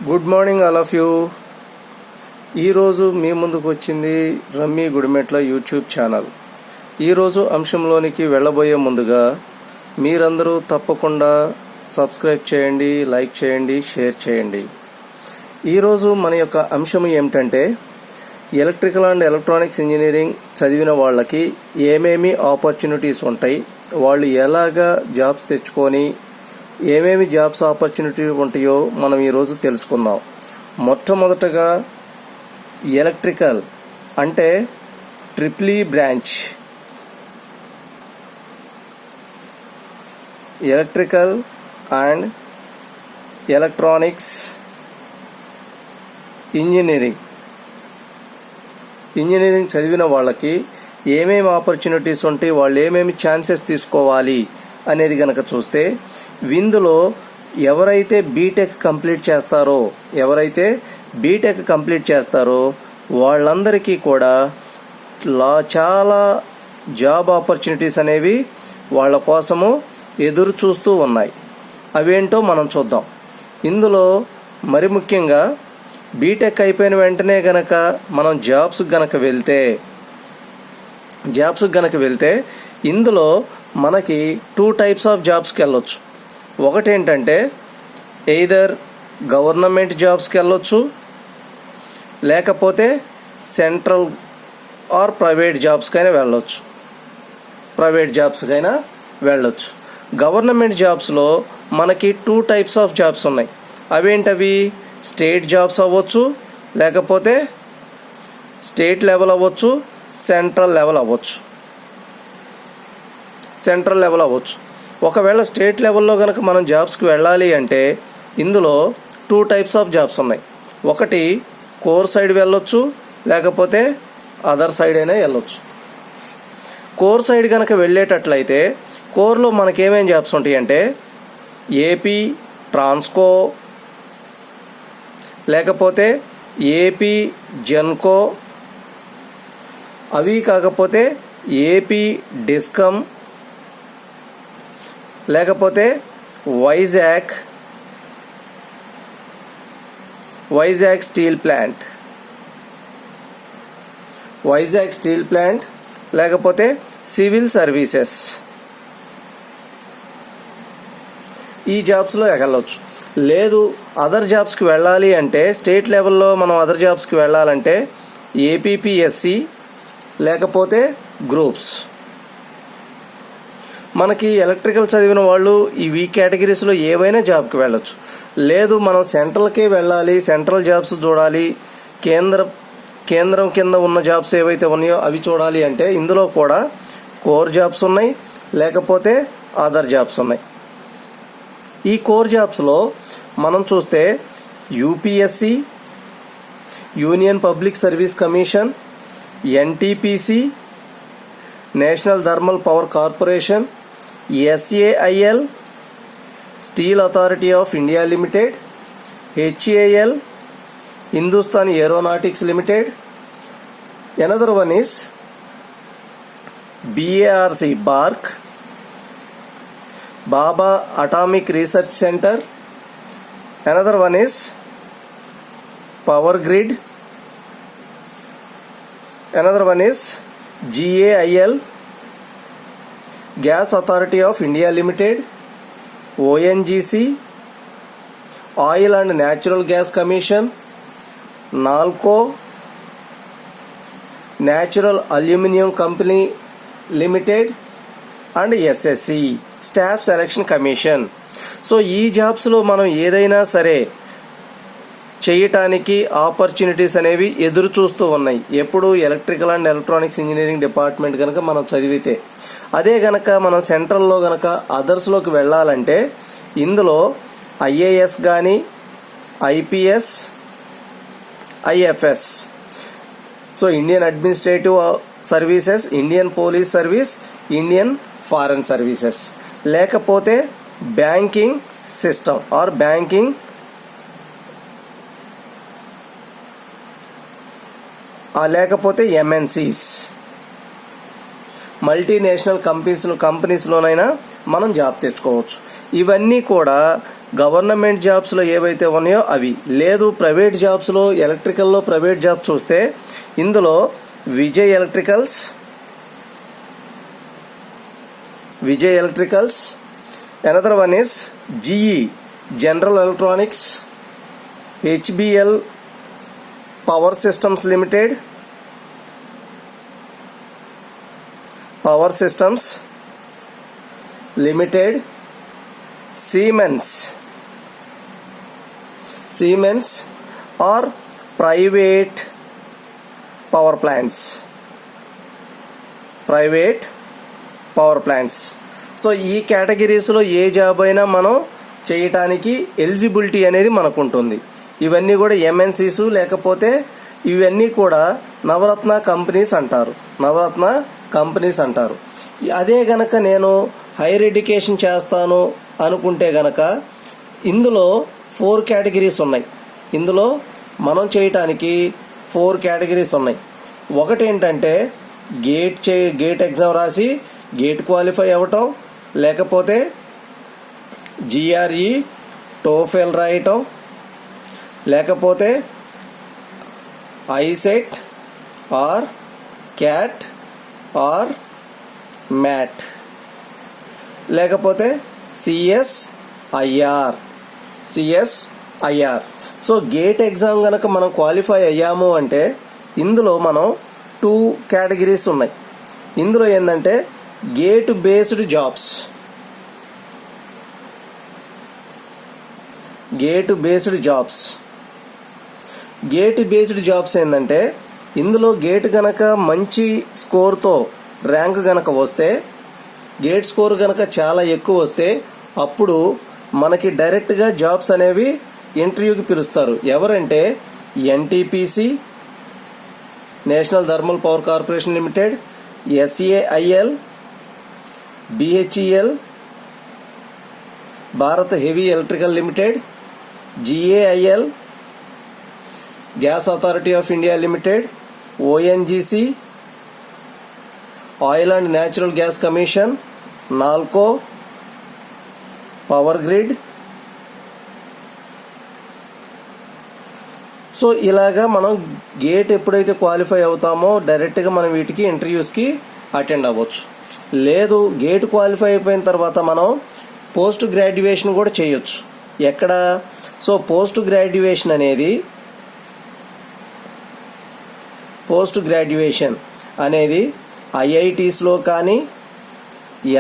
Good morning all of you. ఈరోజు మీ ముందుకు వచ్చింది రమ్మీ గుడిమెట్ల యూట్యూబ్ ఛానల్. ఈరోజు అంశంలోనికి వెళ్ళబోయే ముందుగా మీరందరూ తప్పకుండా సబ్స్క్రైబ్ చేయండి, లైక్ చేయండి, షేర్ చేయండి. ఈరోజు మన యొక్క అంశం ఏమిటంటే ఎలక్ట్రికల్ అండ్ ఎలక్ట్రానిక్స్ ఇంజనీరింగ్ చదివిన వాళ్ళకి ఏమేమి ఆపర్చునిటీస్ ఉంటాయి, వాళ్ళు ఎలాగా జాబ్స్ తెచ్చుకొని ఏమేమి జాబ్స్ ఆపర్చునిటీ ఉంటాయో మనం ఈరోజు తెలుసుకుందాం. మొట్టమొదటగా ఎలక్ట్రికల్ అంటే triple E branch. Electrical and electronics engineering చదివిన వాళ్ళకి ఏమేమి ఆపర్చునిటీస్ ఉంటాయి, వాళ్ళు ఏమేమి ఛాన్సెస్ తీసుకోవాలి అనేది కనుక చూస్తే, ఇందులో ఎవరైతే బీటెక్ కంప్లీట్ చేస్తారో వాళ్ళందరికీ కూడా చాలా జాబ్ ఆపర్చునిటీస్ అనేవి వాళ్ళ కోసము ఎదురు చూస్తూ ఉన్నాయి. అవేంటో మనం చూద్దాం. ఇందులో మరి ముఖ్యంగా బీటెక్ అయిపోయిన వెంటనే గనక మనం జాబ్స్ గనక వెళ్తే ఇందులో మనకి 2 టైప్స్ ఆఫ్ జాబ్స్కి వెళ్ళొచ్చు. ఒకటేంటంటే ఎయిదర్ గవర్నమెంట్ జాబ్స్కి వెళ్ళొచ్చు, లేకపోతే సెంట్రల్ ఆర్ ప్రైవేట్ జాబ్స్కైనా వెళ్ళొచ్చు. గవర్నమెంట్ జాబ్స్లో మనకి 2 టైప్స్ ఆఫ్ జాబ్స్ ఉన్నాయి. అవేంటవి? స్టేట్ జాబ్స్ అవ్వచ్చు, లేకపోతే స్టేట్ లెవెల్ అవ్వచ్చు, సెంట్రల్ లెవెల్ అవ్వచ్చు. ఒకవేళ స్టేట్ లెవెల్లో కనుక మనం జాబ్స్కి వెళ్ళాలి అంటే ఇందులో 2 టైప్స్ ఆఫ్ జాబ్స్ ఉన్నాయి. ఒకటి కోర్ సైడ్ వెళ్ళొచ్చు, లేకపోతే అదర్ సైడ్ అయినా వెళ్ళొచ్చు. కోర్ సైడ్ కనుక వెళ్ళేటట్లయితే కోర్లో మనకేమేం జాబ్స్ ఉంటాయి అంటే ఏపీ ట్రాన్స్కో, లేకపోతే ఏపీ జెన్కో, అవి కాకపోతే ఏపీ డిస్కమ్, లేకపోతే వైజాగ్ స్టీల్ ప్లాంట్, లేకపోతే సివిల్ సర్వీసెస్. ఈ జాబ్స్లో వెళ్ళవచ్చు. లేదు అదర్ జాబ్స్కి వెళ్ళాలి అంటే స్టేట్ లెవెల్లో మనం అదర్ జాబ్స్కి వెళ్ళాలంటే ఏపీపీఎస్సి, లేకపోతే గ్రూప్స్. మనకి ఎలక్ట్రికల్ చదివిన వాళ్ళు ఈ కేటగిరీస్లో ఏవైనా జాబ్కి వెళ్ళొచ్చు. లేదు మనం సెంట్రల్కే వెళ్ళాలి, సెంట్రల్ జాబ్స్ చూడాలి, కేంద్రం కింద ఉన్న జాబ్స్ ఏవైతే ఉన్నాయో అవి చూడాలి అంటే ఇందులో కూడా కోర్ జాబ్స్ ఉన్నాయి, లేకపోతే అదర్ జాబ్స్ ఉన్నాయి. ఈ కోర్ జాబ్స్లో మనం చూస్తే UPSC, union public service commission, NTPC, national thermal power corporation, SAIL, steel authority of India limited, HAL, Hindustan aeronautics limited. Another one is BARC, BARC, Baba atomic research centre. Another one is power grid. Another one is GAIL, gas authority of India limited, ONGC, oil and natural gas commission, NALCO, natural aluminium company limited, and SSC, staff selection commission. So ఈ జాబ్స్లో మనం ఏదైనా సరే చేయటానికి opportunities అనేవి ఎదురు చూస్తూ ఉన్నాయి. ఎప్పుడు electrical and electronics engineering department కనుక మనం చదివితే. అదే గనక మనం సెంట్రల్లో గనక అదర్స్లోకి వెళ్ళాలంటే ఇందులో IAS కానీ, IPS, IFS, so Indian administrative services, Indian police service, Indian foreign services, లేకపోతే బ్యాంకింగ్ సిస్టమ్ ఆర్ బ్యాంకింగ్, లేకపోతే MNCs, మల్టీనేషనల్ కంపెనీస్లోనైనా మనం జాబ్ తెచ్చుకోవచ్చు. ఇవన్నీ కూడా గవర్నమెంట్ జాబ్స్లో ఏవైతే ఉన్నాయో అవి. లేదు ప్రైవేట్ జాబ్స్లో ఎలక్ట్రికల్లో ప్రైవేట్ జాబ్స్ చూస్తే ఇందులో Vijay electricals, another one is GE general electronics, HBL power systems limited, Siemens or private power plants. So ఈ కేటగిరీస్లో ఏ జాబ్ అయినా మనం చేయటానికి ఎలిజిబిలిటీ అనేది మనకు ఉంటుంది. ఇవన్నీ కూడా MNCs, లేకపోతే ఇవన్నీ కూడా నవరత్న కంపెనీస్ అంటారు. అదే గనక నేను హైయర్ ఎడ్యుకేషన్ చేస్తాను అనుకుంటే గనక ఇందులో 4 కేటగిరీస్ ఉన్నాయి. ఇందులో మనం చేయటానికి 4 కేటగిరీస్ ఉన్నాయి. ఒకటి ఏంటంటే గేట్ ఎగ్జామ్ రాసి గేట్ క్వాలిఫై అవ్వటం, లేకపోతే GRE TOEFL రాయటం, లేకపోతే ISET or CAT or MAT, లేకపోతే CSIR. సో గేట్ ఎగ్జామ్ గనక మనం క్వాలిఫై అయ్యాము అంటే ఇందులో మనం 2 కేటగిరీస్ ఉన్నాయి. ఇందులో ఏంటంటే గేట్ బేస్డ్ జాబ్స్ ఏంటంటే ఇందులో గేట్ గనక మంచి స్కోర్తో ర్యాంక్ గనక వస్తే, గేట్ స్కోర్ గనక చాలా ఎక్కువ వస్తే అప్పుడు మనకి డైరెక్ట్గా జాబ్స్ అనేవి ఇంటర్వ్యూకి పిలుస్తారు. ఎవరంటే NTPC national thermal power corporation limited, SAIL, BHEL Bharat heavy electrical limited, GAIL gas authority of India limited, ONGC oil and natural gas commission, NALCO, power grid. So ఇలాగా మనం గేట్ ఎప్పుడైతే క్వాలిఫై అవుతామో డైరెక్ట్గా మనం వీటికి ఇంటర్వ్యూస్కి అటెండ్ అవ్వచ్చు. లేదు గేట్ క్వాలిఫై అయిపోయిన తర్వాత మనం పోస్ట్ గ్రాడ్యుయేషన్ కూడా చేయొచ్చు. ఎక్కడ? సో పోస్ట్ గ్రాడ్యుయేషన్ అనేది IITsలో కానీ,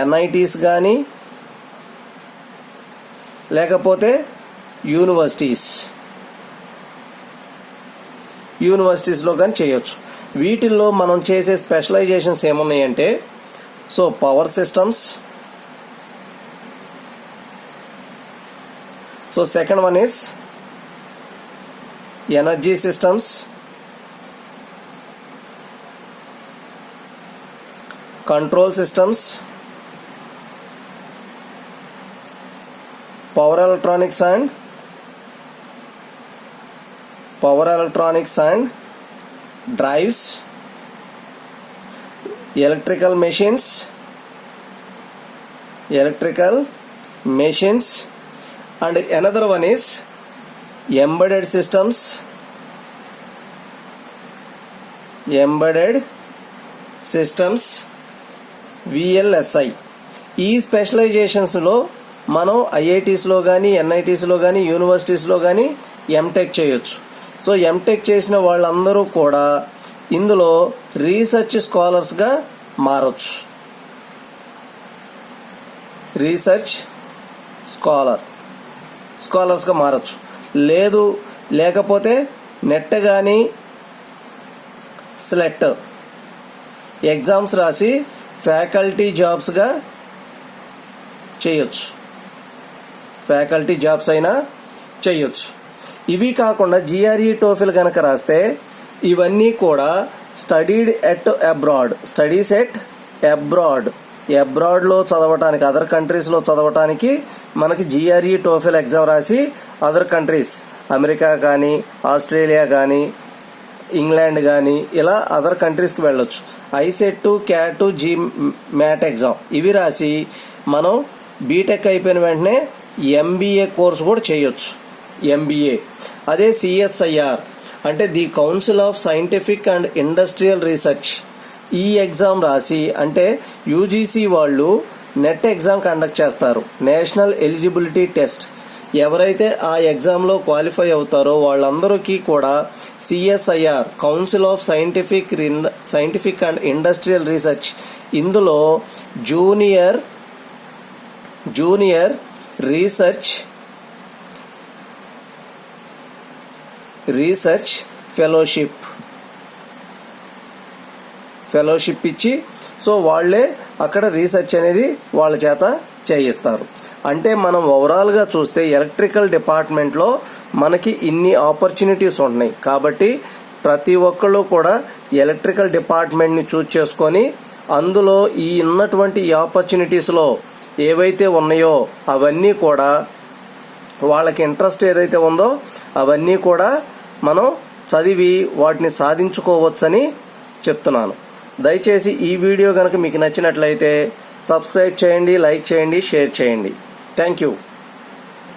NITs కానీ, లేకపోతే యూనివర్సిటీస్లో కానీ చేయొచ్చు. వీటిల్లో మనం చేసే స్పెషలైజేషన్స్ ఏమున్నాయంటే, so power systems, so second one is energy systems, control systems, power electronics and drives, electrical machines and another one is embedded systems, VLSI. ఈ స్పెషలైజేషన్స్లో మనం IITsలో కానీ, NITsలో కానీ, యూనివర్సిటీస్లో కానీ ఎంటెక్ చేయొచ్చు. సో ఎంటెక్ చేసిన వాళ్ళందరూ కూడా ఇందులో రీసెర్చ్ స్కాలర్స్గా మారొచ్చు. స్కాలర్స్గా మారచ్చు. లేకపోతే నెట్ కానీ స్లెట్ ఎగ్జామ్స్ రాసి ఫ్యాకల్టీ జాబ్స్గా చేయొచ్చు. ఫ్యాకల్టీ జాబ్స్ అయినా చేయొచ్చు. ఇవి కాకుండా GRE TOEFL కనుక రాస్తే ఇవన్నీ కూడా స్టడీస్ ఎట్ అబ్రాడ్లో చదవటానికి, అదర్ కంట్రీస్లో చదవటానికి మనకి GRE TOEFL ఎగ్జామ్ రాసి అదర్ కంట్రీస్, అమెరికా కానీ, ఆస్ట్రేలియా కానీ, ఇంగ్లాండ్ కానీ ఇలా అదర్ కంట్రీస్కి వెళ్ళొచ్చు. ISET, CAT, MAT ఎగ్జామ్ ఇవి రాసి మనం బీటెక్ అయిపోయిన వెంటనే ఎంబీఏ కోర్సు కూడా చేయొచ్చు, ఎంబీఏ. అదే సిఎస్ఐఆర్ అంటే the council of scientific and industrial research, ఈ ఎగ్జామ్ రాసి అంటే యూజీసీ వాళ్ళు నెట్ ఎగ్జామ్ కండక్ట్ చేస్తారు, నేషనల్ ఎలిజిబిలిటీ టెస్ట్. ఎవరైతే ఆ ఎగ్జామ్లో క్వాలిఫై అవుతారో వాళ్ళందరికీ కూడా CSIR council of scientific and industrial research, ఇందులో జూనియర్ రీసెర్చ్ ఫెలోషిప్ ఇచ్చి సో వాళ్ళే అక్కడ రీసెర్చ్ అనేది వాళ్ళ చేత చేయిస్తారు. అంటే మనం ఓవరాల్గా చూస్తే ఎలక్ట్రికల్ డిపార్ట్మెంట్లో మనకి ఇన్ని ఆపర్చునిటీస్ ఉన్నాయి. కాబట్టి ప్రతి ఒక్కళ్ళు కూడా ఎలక్ట్రికల్ డిపార్ట్మెంట్ని చూస్ చేసుకొని అందులో ఈ ఉన్నటువంటి ఈ ఆపర్చునిటీస్లో ఏవైతే ఉన్నాయో అవన్నీ కూడా వాళ్ళకి ఇంట్రెస్ట్ ఏదైతే ఉందో అవన్నీ కూడా మనం చదివి వాటిని సాధించుకోవచ్చని చెప్తున్నాను. దయచేసి ఈ వీడియో కనుక మీకు నచ్చినట్లయితే సబ్స్క్రైబ్ చేయండి, లైక్ చేయండి, షేర్ చేయండి. Thank you.